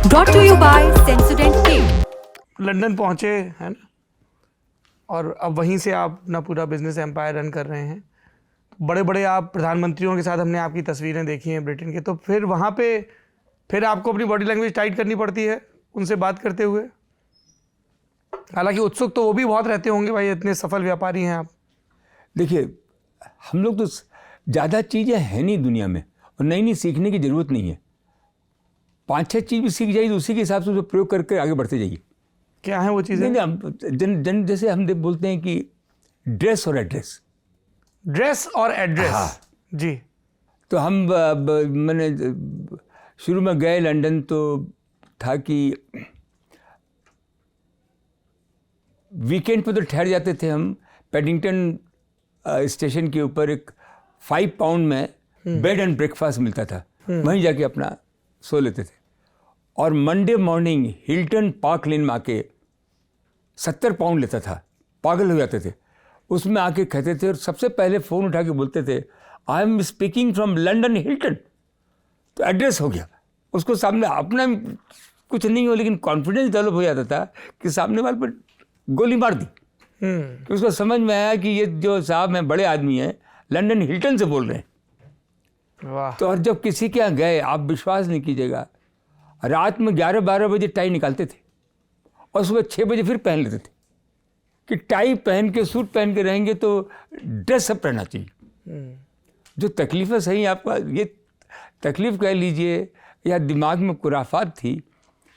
Brought to you by Sensodyne K. London पहुंचे है ना, और अब वहीं से आप अपना पूरा बिजनेस एम्पायर रन कर रहे हैं। बड़े बड़े आप प्रधानमंत्रियों के साथ हमने आपकी तस्वीरें देखी हैं ब्रिटेन के, तो फिर वहाँ पे फिर आपको अपनी बॉडी लैंग्वेज टाइट करनी पड़ती है उनसे बात करते हुए। हालांकि उत्सुक तो वो भी बहुत रहते होंगे, भाई इतने सफल व्यापारी हैं आप। देखिए, हम लोग तो ज़्यादा चीज़ें हैं नहीं दुनिया में, और नई नई सीखने की ज़रूरत नहीं है। 5-6 चीज़ भी सीख जाइए तो उसी के हिसाब से उसको प्रयोग करके आगे बढ़ते जाइए। क्या है वो चीज़ें? जन जैसे हम बोलते हैं कि ड्रेस और एड्रेस। ड्रेस और एड्रेस। हाँ। जी। तो हम मैंने शुरू में गए लंदन तो था कि वीकेंड पे तो ठहर जाते थे हम। पैडिंगटन स्टेशन के ऊपर एक 5 पाउंड में बेड एंड ब्रेकफास्ट मिलता था, वहीं जाके अपना सो लेते थे। और मंडे मॉर्निंग हिल्टन पार्क लेन में आके 70 पाउंड लेता था, पागल हो जाते थे। उसमें आके कहते थे और सबसे पहले फ़ोन उठा के बोलते थे, I am speaking from London Hilton. तो एड्रेस हो गया, उसको सामने अपना कुछ नहीं हो लेकिन कॉन्फिडेंस डेवलप हो जाता था कि सामने वाले पर गोली मार दी। तो उसको समझ में आया कि ये जो साहब हैं बड़े आदमी हैं, लंदन हिल्टन से बोल रहे हैं। वाह। तो और जब किसी के यहाँ गए, आप विश्वास नहीं कीजिएगा, रात में 11-12 बजे टाई निकालते थे और सुबह 6 बजे फिर पहन लेते थे कि टाई पहन के सूट पहन के रहेंगे तो ड्रेस सब पहनना चाहिए। जो तकलीफ़ें सही आपका ये तकलीफ़ कह लीजिए या दिमाग में खुराफात थी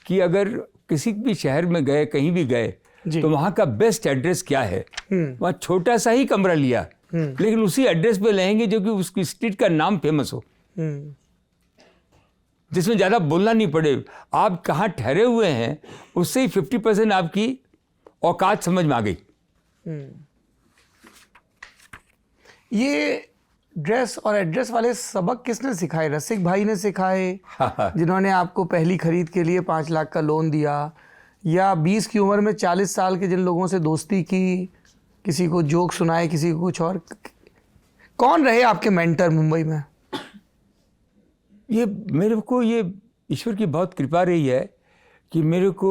कि अगर किसी भी शहर में गए, कहीं भी गए, तो वहाँ का बेस्ट एड्रेस क्या है। वहाँ छोटा सा ही कमरा लिया, लेकिन उसी एड्रेस पे रहेंगे जो कि उसकी स्ट्रीट का नाम फेमस हो, जिसमें ज़्यादा बोलना नहीं पड़े। आप कहाँ ठहरे हुए हैं उससे ही 50% आपकी औकात समझ में आ गई। ये ड्रेस और एड्रेस वाले सबक किसने सिखाए? रसिक भाई ने सिखाए, जिन्होंने आपको पहली खरीद के लिए 5 लाख का लोन दिया, या 20 की उम्र में 40 साल के जिन लोगों से दोस्ती की, किसी को जोक सुनाए, किसी को कुछ और? कौन रहे आपके मेंटर मुंबई में? ये मेरे को ये ईश्वर की बहुत कृपा रही है कि मेरे को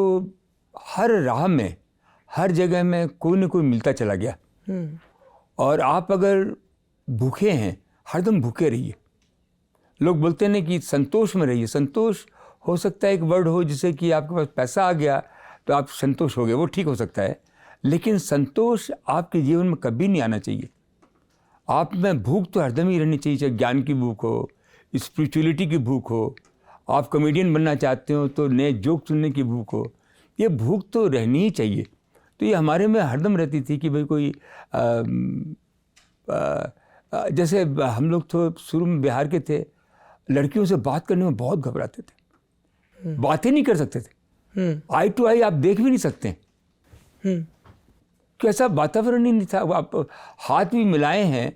हर राह में, हर जगह में कोई न कोई मिलता चला गया। और आप अगर भूखे हैं, हरदम भूखे रहिए। लोग बोलते हैं कि संतोष में रहिए। संतोष हो सकता है एक वर्ड हो जिससे कि आपके पास पैसा आ गया तो आप संतोष हो गए, वो ठीक हो सकता है, लेकिन संतोष आपके जीवन में कभी नहीं आना चाहिए। आप में भूख तो हरदम ही रहनी चाहिए, चाहे ज्ञान की भूख हो, स्पिरिचुअलिटी की भूख हो, आप कॉमेडियन बनना चाहते हो तो नए जोक सुनने की भूख हो, ये भूख तो रहनी ही चाहिए। तो ये हमारे में हरदम रहती थी कि भाई कोई जैसे हम लोग तो शुरू में बिहार के थे, लड़कियों से बात करने में बहुत घबराते थे, बातें नहीं कर सकते थे। आई टू आई आप देख भी नहीं सकते, कैसा वातावरण ही नहीं था। आप हाथ भी मिलाए हैं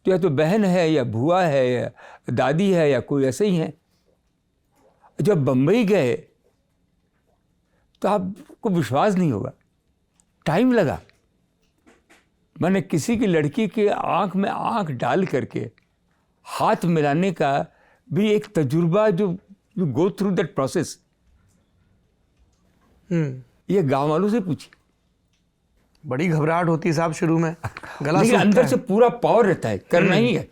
तो या तो बहन है या बुआ है या दादी है या कोई ऐसे ही है। जब बम्बई गए तो आपको विश्वास नहीं होगा, टाइम लगा। मैंने किसी की लड़की के आंख में आंख डाल करके हाथ मिलाने का भी एक तजुर्बा, जो you go through that process. ये गांव वालों से पूछिए। बड़ी घबराहट होती है साहब शुरू में, गला लेकिन सूखता अंदर है। से पूरा पावर रहता है, करना ही है।